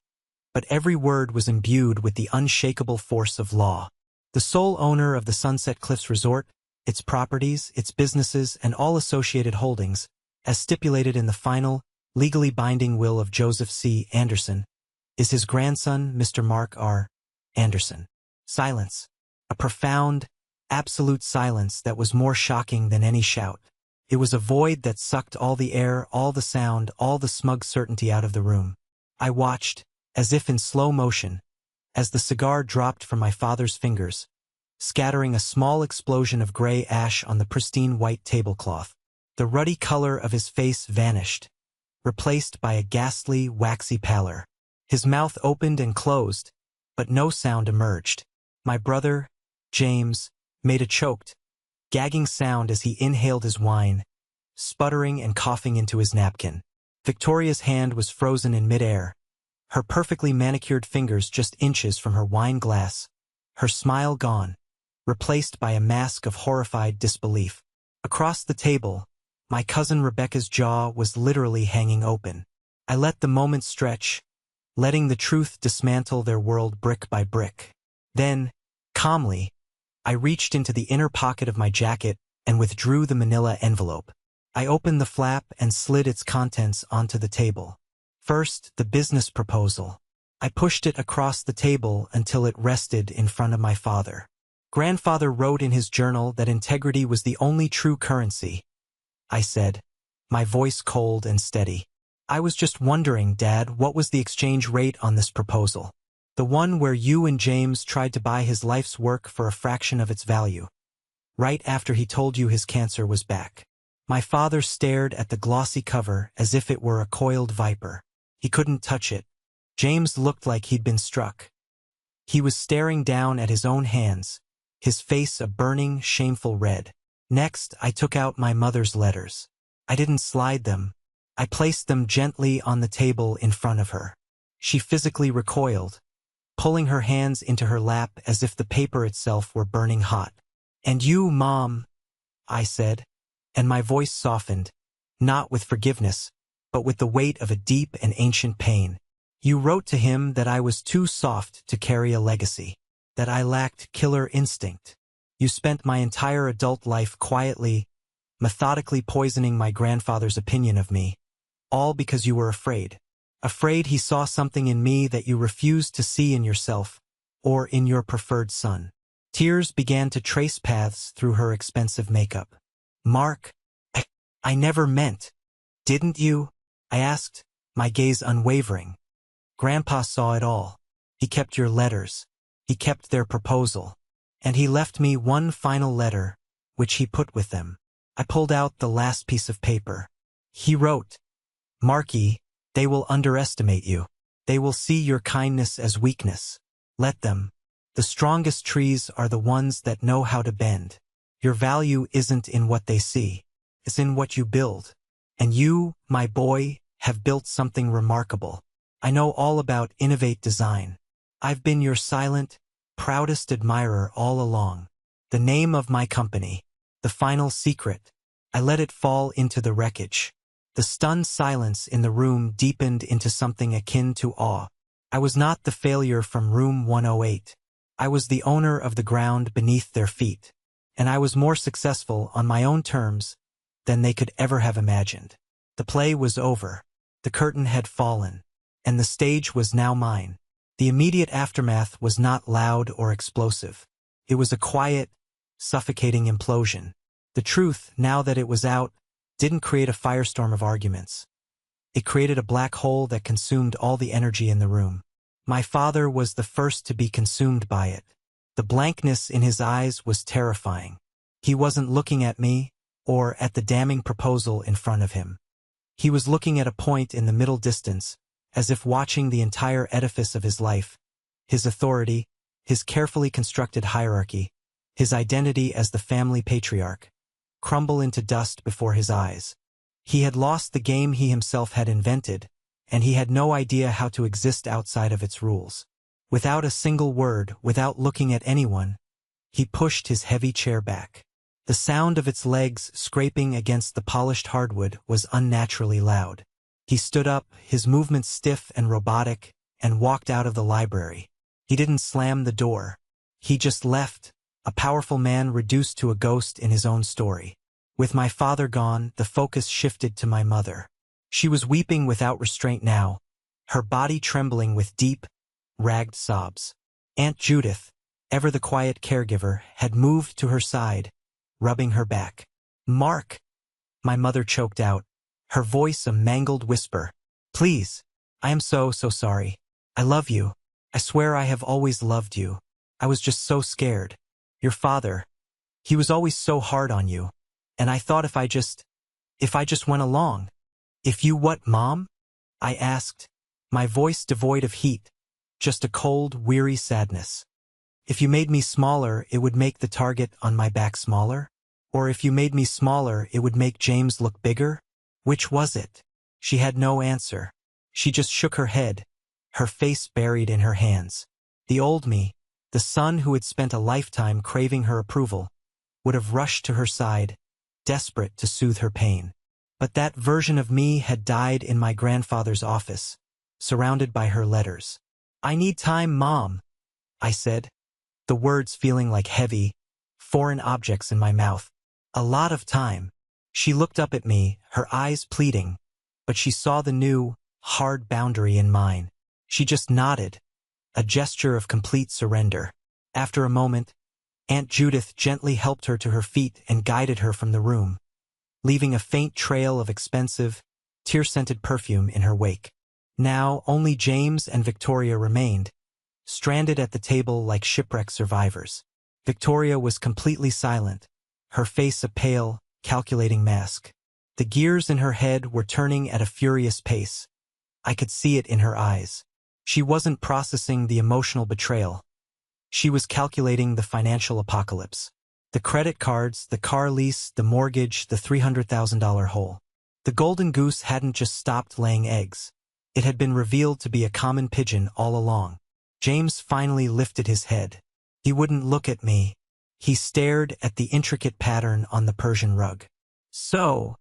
but every word was imbued with the unshakable force of law. The sole owner of the Sunset Cliffs Resort, its properties, its businesses, and all associated holdings, as stipulated in the final, legally binding will of Joseph C. Anderson, is his grandson, Mr. Mark R. Anderson. Silence. A profound, absolute silence that was more shocking than any shout. It was a void that sucked all the air, all the sound, all the smug certainty out of the room. I watched, as if in slow motion, as the cigar dropped from my father's fingers, scattering a small explosion of gray ash on the pristine white tablecloth. The ruddy color of his face vanished, replaced by a ghastly, waxy pallor. His mouth opened and closed, but no sound emerged. My brother, James, made a choked, gagging sound as he inhaled his wine, sputtering and coughing into his napkin. Victoria's hand was frozen in midair, her perfectly manicured fingers just inches from her wine glass, her smile gone, replaced by a mask of horrified disbelief. Across the table, my cousin Rebecca's jaw was literally hanging open. I let the moment stretch, letting the truth dismantle their world brick by brick. Then, calmly, I reached into the inner pocket of my jacket and withdrew the manila envelope. I opened the flap and slid its contents onto the table. First, the business proposal. I pushed it across the table until it rested in front of my father. Grandfather wrote in his journal that integrity was the only true currency, I said, my voice cold and steady. I was just wondering, Dad, what was the exchange rate on this proposal? The one where you and James tried to buy his life's work for a fraction of its value, right after he told you his cancer was back. My father stared at the glossy cover as if it were a coiled viper. He couldn't touch it. James looked like he'd been struck. He was staring down at his own hands, his face a burning, shameful red. Next, I took out my mother's letters. I didn't slide them. I placed them gently on the table in front of her. She physically recoiled, pulling her hands into her lap as if the paper itself were burning hot. And you, Mom, I said, and my voice softened, not with forgiveness, but with the weight of a deep and ancient pain. You wrote to him that I was too soft to carry a legacy, that I lacked killer instinct. You spent my entire adult life quietly, methodically poisoning my grandfather's opinion of me, all because you were afraid. Afraid he saw something in me that you refused to see in yourself or in your preferred son. Tears began to trace paths through her expensive makeup. Mark, I never meant. Didn't you? I asked, my gaze unwavering. Grandpa saw it all. He kept your letters. He kept their proposal. And he left me one final letter, which he put with them. I pulled out the last piece of paper. He wrote, Marky, they will underestimate you. They will see your kindness as weakness. Let them. The strongest trees are the ones that know how to bend. Your value isn't in what they see. It's in what you build. And you, my boy, have built something remarkable. I know all about Innovate Design. I've been your silent, proudest admirer all along. The name of my company. The final secret. I let it fall into the wreckage. The stunned silence in the room deepened into something akin to awe. I was not the failure from room 108. I was the owner of the ground beneath their feet. And I was more successful on my own terms than they could ever have imagined. The play was over. The curtain had fallen. And the stage was now mine. The immediate aftermath was not loud or explosive. It was a quiet, suffocating implosion. The truth, now that it was out, didn't create a firestorm of arguments. It created a black hole that consumed all the energy in the room. My father was the first to be consumed by it. The blankness in his eyes was terrifying. He wasn't looking at me, or at the damning proposal in front of him. He was looking at a point in the middle distance, as if watching the entire edifice of his life, his authority, his carefully constructed hierarchy, his identity as the family patriarch, crumble into dust before his eyes. He had lost the game he himself had invented, and he had no idea how to exist outside of its rules. Without a single word, without looking at anyone, he pushed his heavy chair back. The sound of its legs scraping against the polished hardwood was unnaturally loud. He stood up, his movements stiff and robotic, and walked out of the library. He didn't slam the door. He just left, a powerful man reduced to a ghost in his own story. With my father gone, the focus shifted to my mother. She was weeping without restraint now, her body trembling with deep, ragged sobs. Aunt Judith, ever the quiet caregiver, had moved to her side, rubbing her back. Mark, my mother choked out, her voice a mangled whisper. Please, I am so sorry. I love you. I swear I have always loved you. I was just so scared. Your father, he was always so hard on you. And I thought if I just went along. If you what, Mom? I asked, my voice devoid of heat, just a cold, weary sadness. If you made me smaller, it would make the target on my back smaller? Or if you made me smaller, it would make James look bigger? Which was it? She had no answer. She just shook her head, her face buried in her hands. The old me, the son who had spent a lifetime craving her approval, would have rushed to her side, desperate to soothe her pain. But that version of me had died in my grandfather's office, surrounded by her letters. I need time, Mom, I said, the words feeling like heavy, foreign objects in my mouth. A lot of time. She looked up at me, her eyes pleading, but she saw the new, hard boundary in mine. She just nodded, a gesture of complete surrender. After a moment, Aunt Judith gently helped her to her feet and guided her from the room, leaving a faint trail of expensive, tear-scented perfume in her wake. Now only James and Victoria remained, stranded at the table like shipwreck survivors. Victoria was completely silent, her face a pale, calculating mask. The gears in her head were turning at a furious pace. I could see it in her eyes. She wasn't processing the emotional betrayal. She was calculating the financial apocalypse. The credit cards, the car lease, the mortgage, the $300,000 hole. The golden goose hadn't just stopped laying eggs. It had been revealed to be a common pigeon all along. James finally lifted his head. He wouldn't look at me. He stared at the intricate pattern on the Persian rug. So,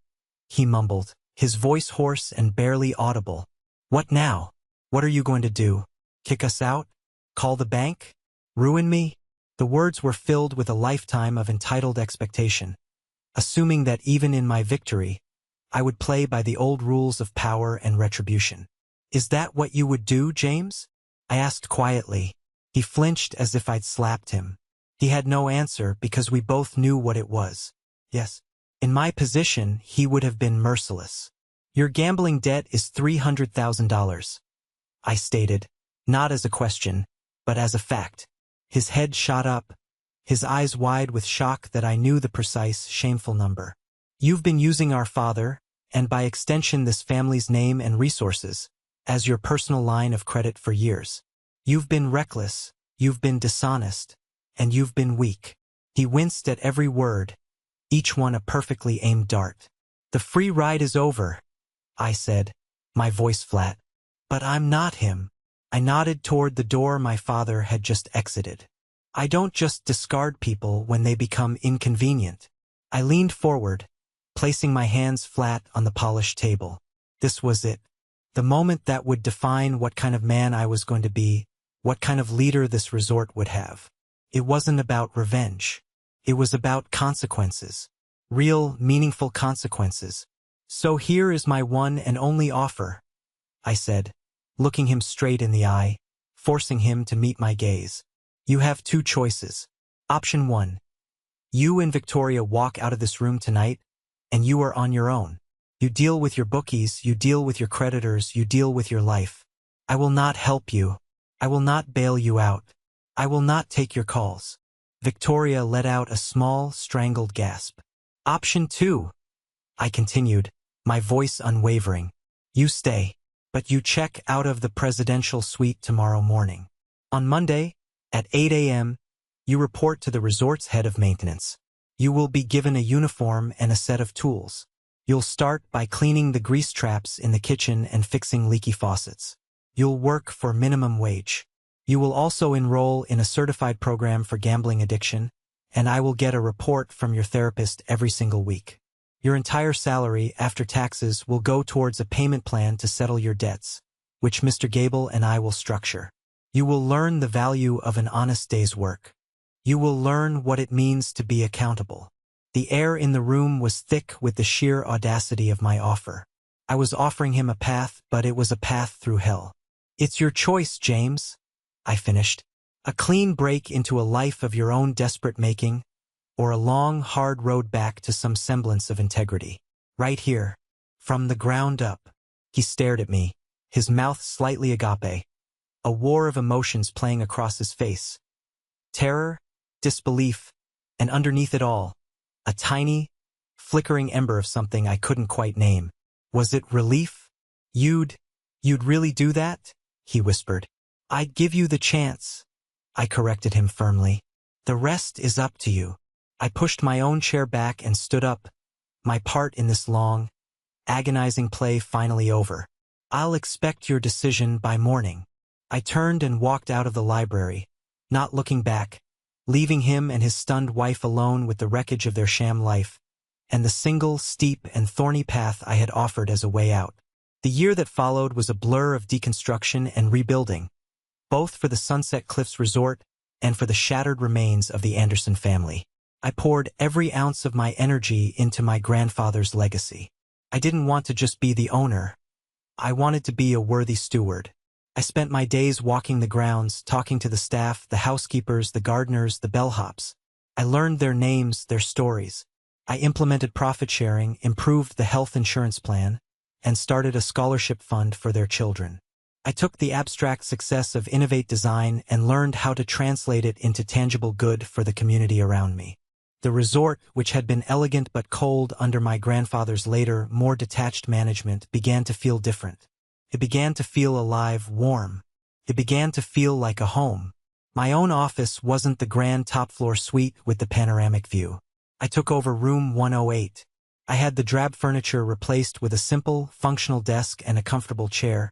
he mumbled, his voice hoarse and barely audible. What now? What are you going to do? Kick us out? Call the bank? Ruin me? The words were filled with a lifetime of entitled expectation, assuming that even in my victory, I would play by the old rules of power and retribution. Is that what you would do, James? I asked quietly. He flinched as if I'd slapped him. He had no answer because we both knew what it was. Yes. In my position, he would have been merciless. Your gambling debt is $300,000. I stated, not as a question, but as a fact. His head shot up, his eyes wide with shock that I knew the precise, shameful number. You've been using our father, and by extension this family's name and resources, as your personal line of credit for years. You've been reckless, you've been dishonest, and you've been weak. He winced at every word, each one a perfectly aimed dart. The free ride is over, I said, my voice flat. But I'm not him. I nodded toward the door my father had just exited. I don't just discard people when they become inconvenient. I leaned forward, placing my hands flat on the polished table. This was it. The moment that would define what kind of man I was going to be, what kind of leader this resort would have. It wasn't about revenge. It was about consequences. Real, meaningful consequences. So here is my one and only offer, I said, looking him straight in the eye, forcing him to meet my gaze. You have two choices. Option 1. You and Victoria walk out of this room tonight, and you are on your own. You deal with your bookies, you deal with your creditors, you deal with your life. I will not help you. I will not bail you out. I will not take your calls. Victoria let out a small, strangled gasp. Option 2. I continued, my voice unwavering. You stay, but you check out of the presidential suite tomorrow morning. On Monday, at 8 a.m., you report to the resort's head of maintenance. You will be given a uniform and a set of tools. You'll start by cleaning the grease traps in the kitchen and fixing leaky faucets. You'll work for minimum wage. You will also enroll in a certified program for gambling addiction, and I will get a report from your therapist every single week. Your entire salary after taxes will go towards a payment plan to settle your debts, which Mr. Gable and I will structure. You will learn the value of an honest day's work. You will learn what it means to be accountable. The air in the room was thick with the sheer audacity of my offer. I was offering him a path, but it was a path through hell. It's your choice, James, I finished. A clean break into a life of your own desperate making, or a long, hard road back to some semblance of integrity. Right here, from the ground up. He stared at me, his mouth slightly agape, a war of emotions playing across his face. Terror, disbelief, and underneath it all, a tiny, flickering ember of something I couldn't quite name. Was it relief? You'd really do that? He whispered. I'd give you the chance. I corrected him firmly. The rest is up to you. I pushed my own chair back and stood up, my part in this long, agonizing play finally over. I'll expect your decision by morning. I turned and walked out of the library, not looking back, leaving him and his stunned wife alone with the wreckage of their sham life, and the single, steep, and thorny path I had offered as a way out. The year that followed was a blur of deconstruction and rebuilding, both for the Sunset Cliffs Resort and for the shattered remains of the Anderson family. I poured every ounce of my energy into my grandfather's legacy. I didn't want to just be the owner. I wanted to be a worthy steward. I spent my days walking the grounds, talking to the staff, the housekeepers, the gardeners, the bellhops. I learned their names, their stories. I implemented profit sharing, improved the health insurance plan, and started a scholarship fund for their children. I took the abstract success of Innovate Design and learned how to translate it into tangible good for the community around me. The resort, which had been elegant but cold under my grandfather's later, more detached management, began to feel different. It began to feel alive, warm. It began to feel like a home. My own office wasn't the grand top-floor suite with the panoramic view. I took over room 108. I had the drab furniture replaced with a simple, functional desk and a comfortable chair,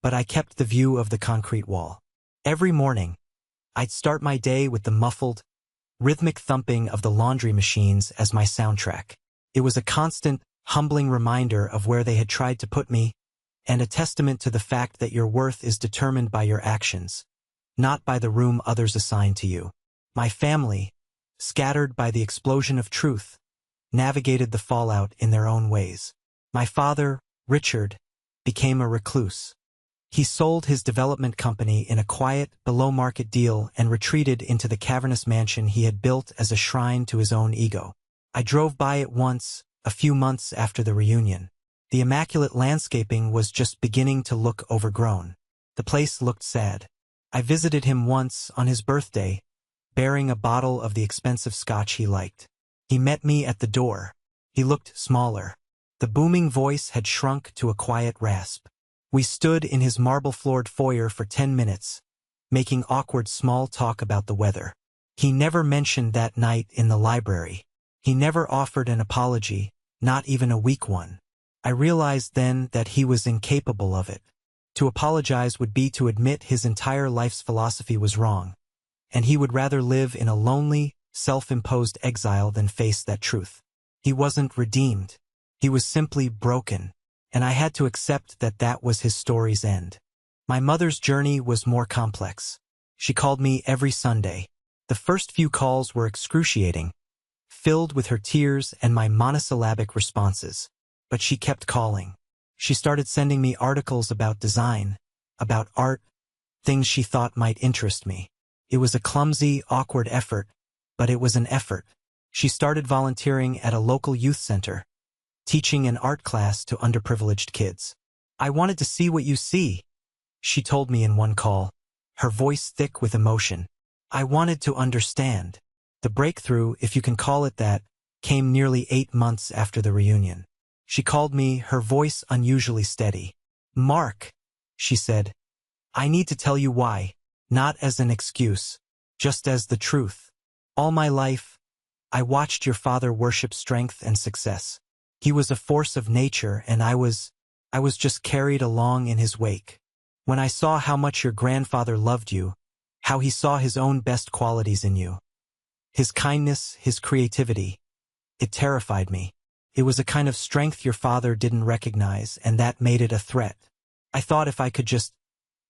but I kept the view of the concrete wall. Every morning, I'd start my day with the muffled, rhythmic thumping of the laundry machines as my soundtrack. It was a constant, humbling reminder of where they had tried to put me and a testament to the fact that your worth is determined by your actions, not by the room others assign to you. My family, scattered by the explosion of truth, navigated the fallout in their own ways. My father, Richard, became a recluse. He sold his development company in a quiet, below-market deal and retreated into the cavernous mansion he had built as a shrine to his own ego. I drove by it once, a few months after the reunion. The immaculate landscaping was just beginning to look overgrown. The place looked sad. I visited him once on his birthday, bearing a bottle of the expensive scotch he liked. He met me at the door. He looked smaller. The booming voice had shrunk to a quiet rasp. We stood in his marble-floored foyer for 10 minutes, making awkward small talk about the weather. He never mentioned that night in the library. He never offered an apology, not even a weak one. I realized then that he was incapable of it. To apologize would be to admit his entire life's philosophy was wrong, and he would rather live in a lonely, self-imposed exile than face that truth. He wasn't redeemed. He was simply broken, and I had to accept that that was his story's end. My mother's journey was more complex. She called me every Sunday. The first few calls were excruciating, filled with her tears and my monosyllabic responses. But she kept calling. She started sending me articles about design, about art, things she thought might interest me. It was a clumsy, awkward effort, but it was an effort. She started volunteering at a local youth center, teaching an art class to underprivileged kids. "I wanted to see what you see," she told me in one call, her voice thick with emotion. "I wanted to understand." The breakthrough, if you can call it that, came nearly 8 months after the reunion. She called me, her voice unusually steady. "Mark," she said, "I need to tell you why, not as an excuse, just as the truth. All my life, I watched your father worship strength and success. He was a force of nature, and I was just carried along in his wake. When I saw how much your grandfather loved you, how he saw his own best qualities in you, his kindness, his creativity, it terrified me. It was a kind of strength your father didn't recognize, and that made it a threat. I thought if I could just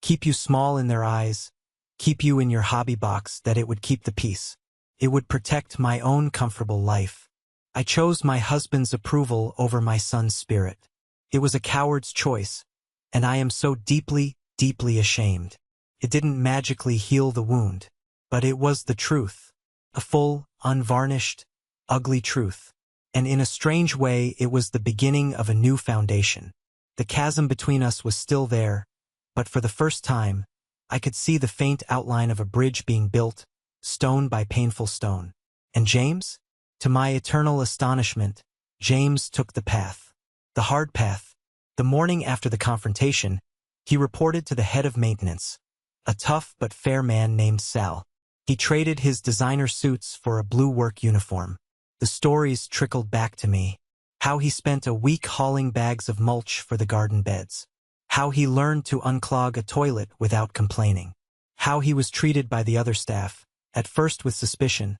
keep you small in their eyes, keep you in your hobby box, that it would keep the peace. It would protect my own comfortable life. I chose my husband's approval over my son's spirit. It was a coward's choice, and I am so deeply, deeply ashamed. It didn't magically heal the wound, but it was the truth. A full, unvarnished, ugly truth. And in a strange way, it was the beginning of a new foundation. The chasm between us was still there, but for the first time, I could see the faint outline of a bridge being built, stone by painful stone. And James? To my eternal astonishment, James took the path. The hard path. The morning after the confrontation, he reported to the head of maintenance, a tough but fair man named Sal. He traded his designer suits for a blue work uniform. The stories trickled back to me. How he spent a week hauling bags of mulch for the garden beds. How he learned to unclog a toilet without complaining. How he was treated by the other staff, at first with suspicion,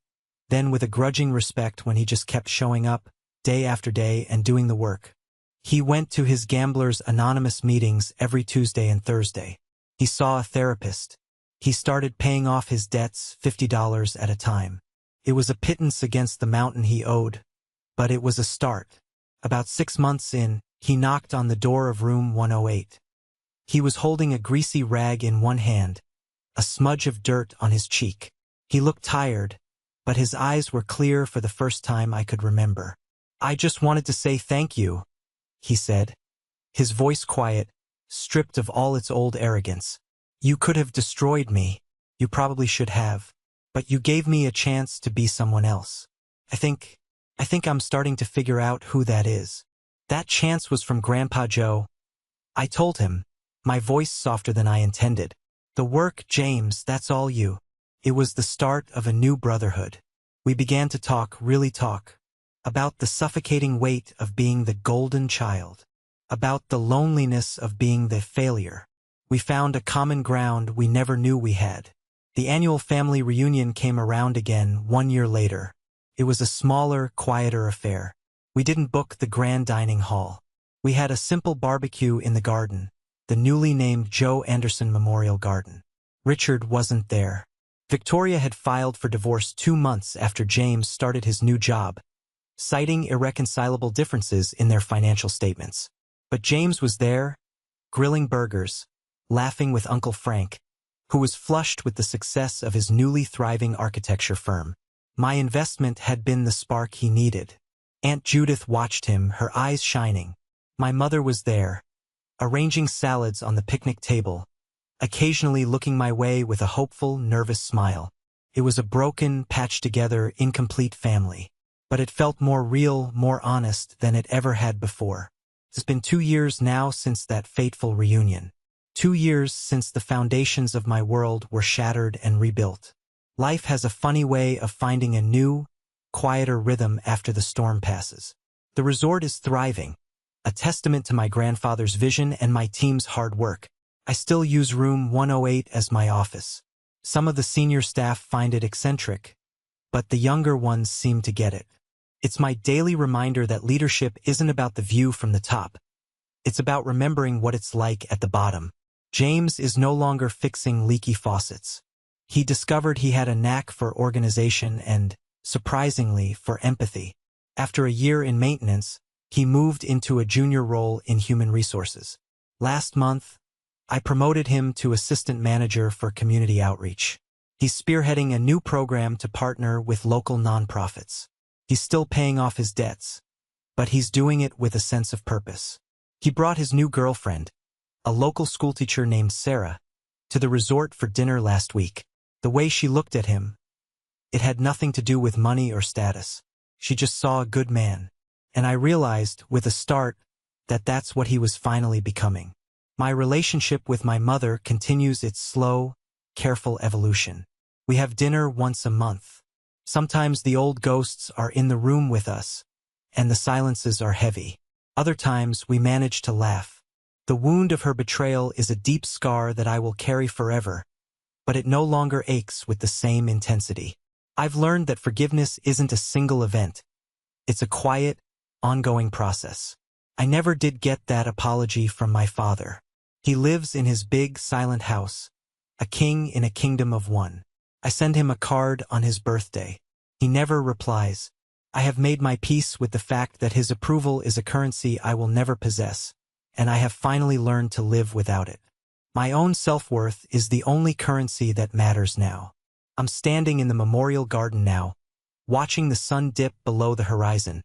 then with a grudging respect when he just kept showing up, day after day, and doing the work. He went to his Gamblers Anonymous meetings every Tuesday and Thursday. He saw a therapist. He started paying off his debts, $50 at a time. It was a pittance against the mountain he owed, but it was a start. About 6 months in, he knocked on the door of room 108. He was holding a greasy rag in one hand, a smudge of dirt on his cheek. He looked tired, but his eyes were clear for the first time I could remember. "I just wanted to say thank you," he said, his voice quiet, stripped of all its old arrogance. "You could have destroyed me. You probably should have. But you gave me a chance to be someone else. I think I'm starting to figure out who that is." That chance was from Grandpa Joe. I told him, my voice softer than I intended. "The work, James, that's all you." It was the start of a new brotherhood. We began to talk, really talk, about the suffocating weight of being the golden child, about the loneliness of being the failure. We found a common ground we never knew we had. The annual family reunion came around again 1 year later. It was a smaller, quieter affair. We didn't book the grand dining hall. We had a simple barbecue in the garden, the newly named Joe Anderson Memorial Garden. Richard wasn't there. Victoria had filed for divorce 2 months after James started his new job, citing irreconcilable differences in their financial statements. But James was there, grilling burgers, laughing with Uncle Frank, who was flushed with the success of his newly thriving architecture firm. My investment had been the spark he needed. Aunt Judith watched him, her eyes shining. My mother was there, arranging salads on the picnic table, occasionally looking my way with a hopeful, nervous smile. It was a broken, patched-together, incomplete family. But it felt more real, more honest than it ever had before. It's been 2 years now since that fateful reunion. 2 years since the foundations of my world were shattered and rebuilt. Life has a funny way of finding a new, quieter rhythm after the storm passes. The resort is thriving, a testament to my grandfather's vision and my team's hard work. I still use room 108 as my office. Some of the senior staff find it eccentric, but the younger ones seem to get it. It's my daily reminder that leadership isn't about the view from the top. It's about remembering what it's like at the bottom. James is no longer fixing leaky faucets. He discovered he had a knack for organization and, surprisingly, for empathy. After a year in maintenance, he moved into a junior role in human resources. Last month, I promoted him to assistant manager for community outreach. He's spearheading a new program to partner with local nonprofits. He's still paying off his debts, but he's doing it with a sense of purpose. He brought his new girlfriend, a local schoolteacher named Sarah, to the resort for dinner last week. The way she looked at him, it had nothing to do with money or status. She just saw a good man. And I realized, with a start, that that's what he was finally becoming. My relationship with my mother continues its slow, careful evolution. We have dinner once a month. Sometimes the old ghosts are in the room with us, and the silences are heavy. Other times we manage to laugh. The wound of her betrayal is a deep scar that I will carry forever, but it no longer aches with the same intensity. I've learned that forgiveness isn't a single event. It's a quiet, ongoing process. I never did get that apology from my father. He lives in his big, silent house, a king in a kingdom of one. I send him a card on his birthday. He never replies. I have made my peace with the fact that his approval is a currency I will never possess, and I have finally learned to live without it. My own self-worth is the only currency that matters now. I'm standing in the memorial garden now, watching the sun dip below the horizon,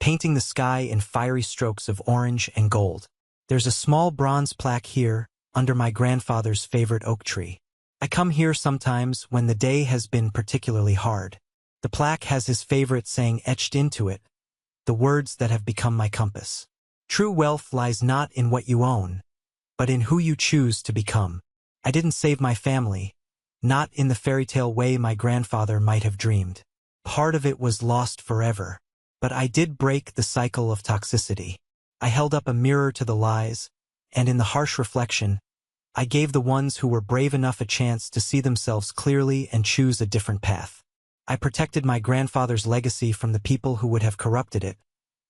painting the sky in fiery strokes of orange and gold. There's a small bronze plaque here, under my grandfather's favorite oak tree. I come here sometimes when the day has been particularly hard. The plaque has his favorite saying etched into it, the words that have become my compass. True wealth lies not in what you own, but in who you choose to become. I didn't save my family, not in the fairy tale way my grandfather might have dreamed. Part of it was lost forever, but I did break the cycle of toxicity. I held up a mirror to the lies, and in the harsh reflection, I gave the ones who were brave enough a chance to see themselves clearly and choose a different path. I protected my grandfather's legacy from the people who would have corrupted it,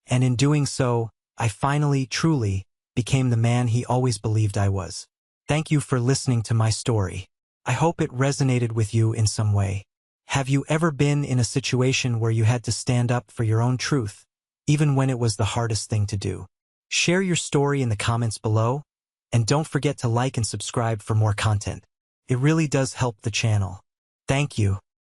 and in doing so, I finally, truly, became the man he always believed I was. Thank you for listening to my story. I hope it resonated with you in some way. Have you ever been in a situation where you had to stand up for your own truth, even when it was the hardest thing to do? Share your story in the comments below, and don't forget to like and subscribe for more content. It really does help the channel. Thank you.